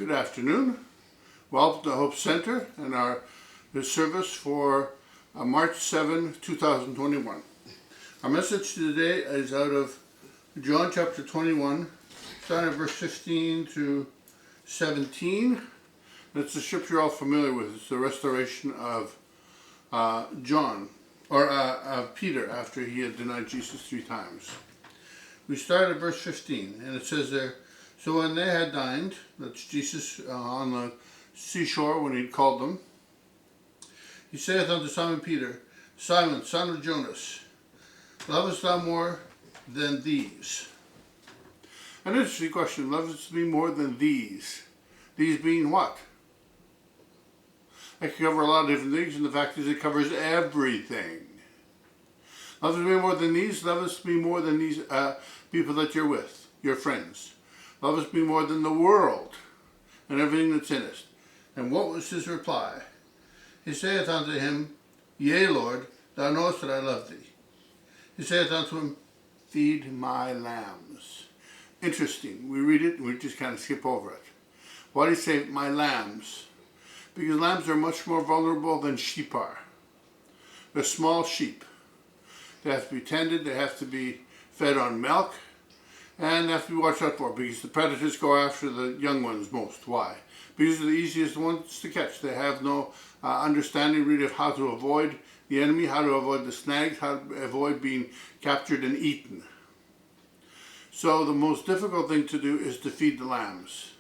Good afternoon. Welcome to Hope Center and our service for March 7, 2021. Our message today is out of John chapter 21, starting at verse 15 to 17. That's the scripture you're all familiar with. It's the restoration of Peter after he had denied Jesus 3 times. We start at verse 15, and it says there, "So when they had dined," that's Jesus on the seashore when he'd called them, "he saith unto Simon Peter, Simon, son of Jonas, lovest thou more than these?" An interesting question. Lovest me more than these? These being what? It can cover a lot of different things, and the fact is it covers everything. Lovest me more than these? Lovest me more than these people that you're with, your friends? Lovest me more than the world and everything that's in it? And what was his reply? He saith unto him, Yea, Lord, thou knowest that I love thee. He saith unto him, Feed my lambs. Interesting. We read it and we just kind of skip over it. Why do you say my lambs? Because lambs are much more vulnerable than sheep are. They're small sheep. They have to be tended, they have to be fed on milk, and they have to be watched out for because the predators go after the young ones most. Why? Because they're the easiest ones to catch. They have no understanding really of how to avoid the enemy, how to avoid the snags, how to avoid being captured and eaten. So the most difficult thing to do is to feed the lambs,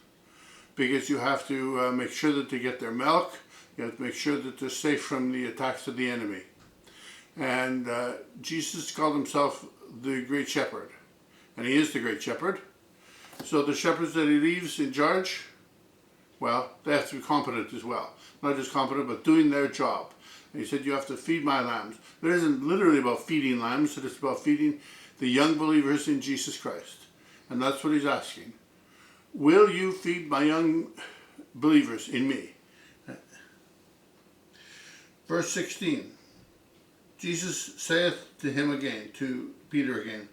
because you have to make sure that they get their milk, you have to make sure that they're safe from the attacks of the enemy. And Jesus called himself the Great Shepherd, and he is the Great Shepherd. So the shepherds that he leaves in charge, well, they have to be competent as well. Not just competent, but doing their job. And he said, you have to feed my lambs. It isn't literally about feeding lambs, it's about feeding the young believers in Jesus Christ. And that's what he's asking. Will you feed my young believers in me? Verse 16. Jesus saith to him again, to Peter again,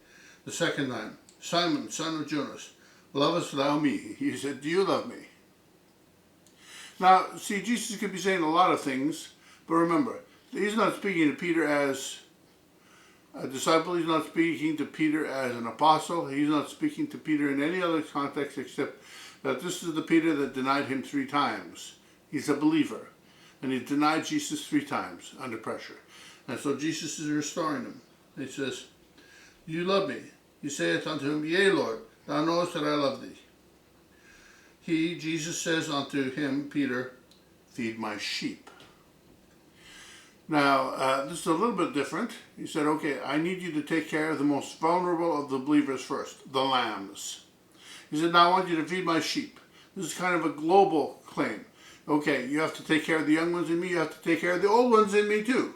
the second time, Simon, son of Jonas, lovest thou me? He said, do you love me? Now, see, Jesus could be saying a lot of things, but remember, he's not speaking to Peter as a disciple, he's not speaking to Peter as an apostle, he's not speaking to Peter in any other context except that this is the Peter that denied him 3 times. He's a believer, and he denied Jesus 3 times under pressure. And so Jesus is restoring him. He says, you love me. He saith unto him, Yea, Lord, thou knowest that I love thee. Jesus says unto him, Peter, Feed my sheep. Now, this is a little bit different. He said, okay, I need you to take care of the most vulnerable of the believers first, the lambs. He said, now I want you to feed my sheep. This is kind of a global claim. Okay, you have to take care of the young ones in me, you have to take care of the old ones in me too.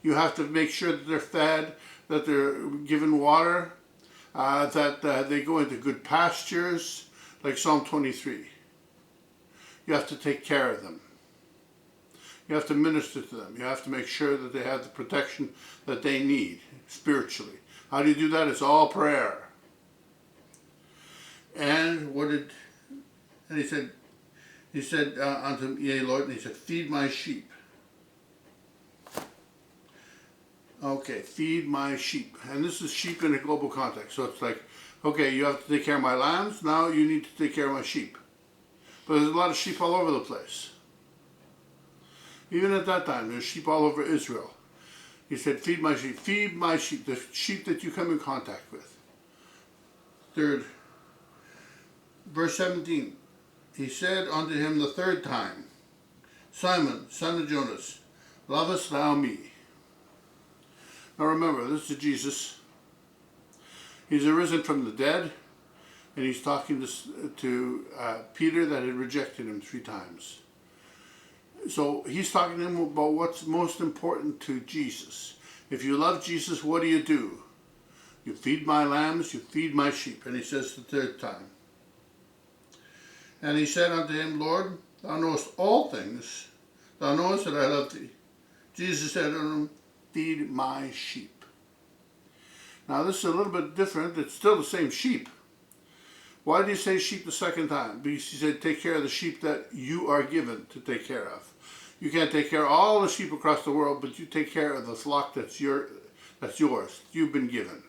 You have to make sure that they're fed, that they're given water, that they go into good pastures, like Psalm 23. You have to take care of them. You have to minister to them. You have to make sure that they have the protection that they need spiritually. How do you do that? It's all prayer. And he said unto him, Yea, Lord, and he said, Feed my sheep. Okay, feed my sheep. And this is sheep in a global context. So it's like, okay, you have to take care of my lambs, now you need to take care of my sheep. But there's a lot of sheep all over the place. Even at that time, there's sheep all over Israel. He said, feed my sheep, the sheep that you come in contact with. Third, verse 17, he said unto him the 3rd time, Simon, son of Jonas, lovest thou me? Now remember, this is Jesus. He's arisen from the dead, and he's talking to Peter that had rejected him 3 times. So he's talking to him about what's most important to Jesus. If you love Jesus, what do? You feed my lambs, you feed my sheep. And he says the 3rd time. And he said unto him, Lord, thou knowest all things. Thou knowest that I love thee. Jesus said unto him, Feed my sheep. Now this is a little bit different. It's still the same sheep. Why did he say sheep the second time? Because he said take care of the sheep that you are given to take care of. You can't take care of all the sheep across the world, but you take care of the flock that's yours, you've been given.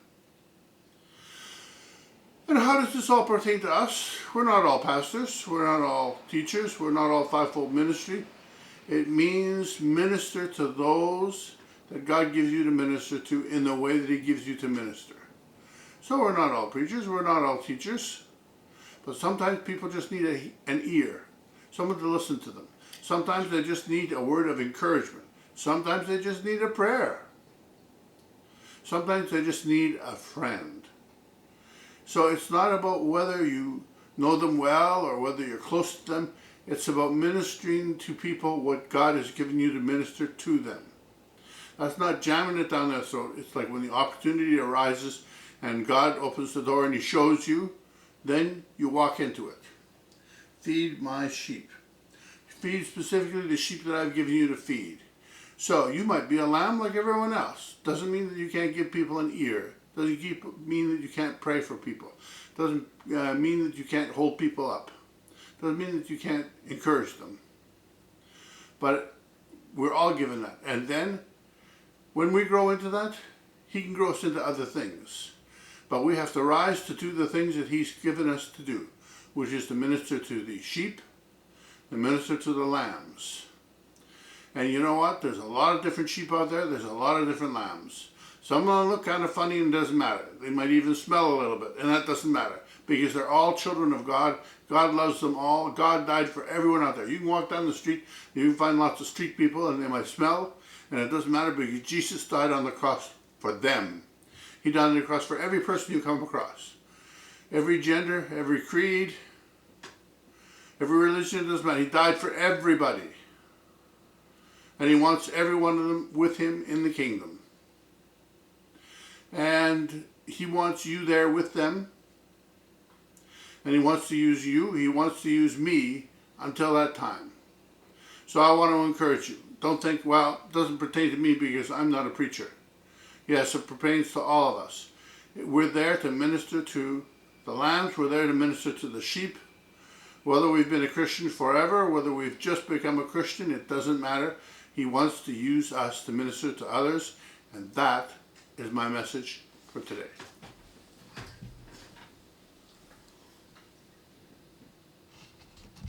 And how does this all pertain to us? We're not all pastors, we're not all teachers, we're not all fivefold ministry. It means minister to those that God gives you to minister to in the way that he gives you to minister. So we're not all preachers, we're not all teachers, but sometimes people just need an ear, someone to listen to them. Sometimes they just need a word of encouragement. Sometimes they just need a prayer. Sometimes they just need a friend. So it's not about whether you know them well or whether you're close to them. It's about ministering to people what God has given you to minister to them. That's not jamming it down their throat. It's like when the opportunity arises and God opens the door and he shows you, then you walk into it. Feed my sheep. Feed specifically the sheep that I've given you to feed. So you might be a lamb like everyone else. Doesn't mean that you can't give people an ear. Doesn't mean that you can't pray for people. Doesn't mean that you can't hold people up. Doesn't mean that you can't encourage them. But we're all given that. And then when we grow into that, he can grow us into other things. But we have to rise to do the things that he's given us to do, which is to minister to the sheep, to minister to the lambs. And you know what? There's a lot of different sheep out there. There's a lot of different lambs. Some of them look kind of funny and it doesn't matter. They might even smell a little bit, and that doesn't matter because they're all children of God. God loves them all. God died for everyone out there. You can walk down the street, you can find lots of street people and they might smell, and it doesn't matter because Jesus died on the cross for them. He died on the cross for every person you come across. Every gender, every creed, every religion, it doesn't matter. He died for everybody. And he wants every one of them with him in the kingdom. And he wants you there with them. And he wants to use you. He wants to use me until that time. So I want to encourage you. Don't think, well, it doesn't pertain to me because I'm not a preacher. Yes, it pertains to all of us. We're there to minister to the lambs. We're there to minister to the sheep. Whether we've been a Christian forever, whether we've just become a Christian, it doesn't matter. He wants to use us to minister to others. And that is my message for today.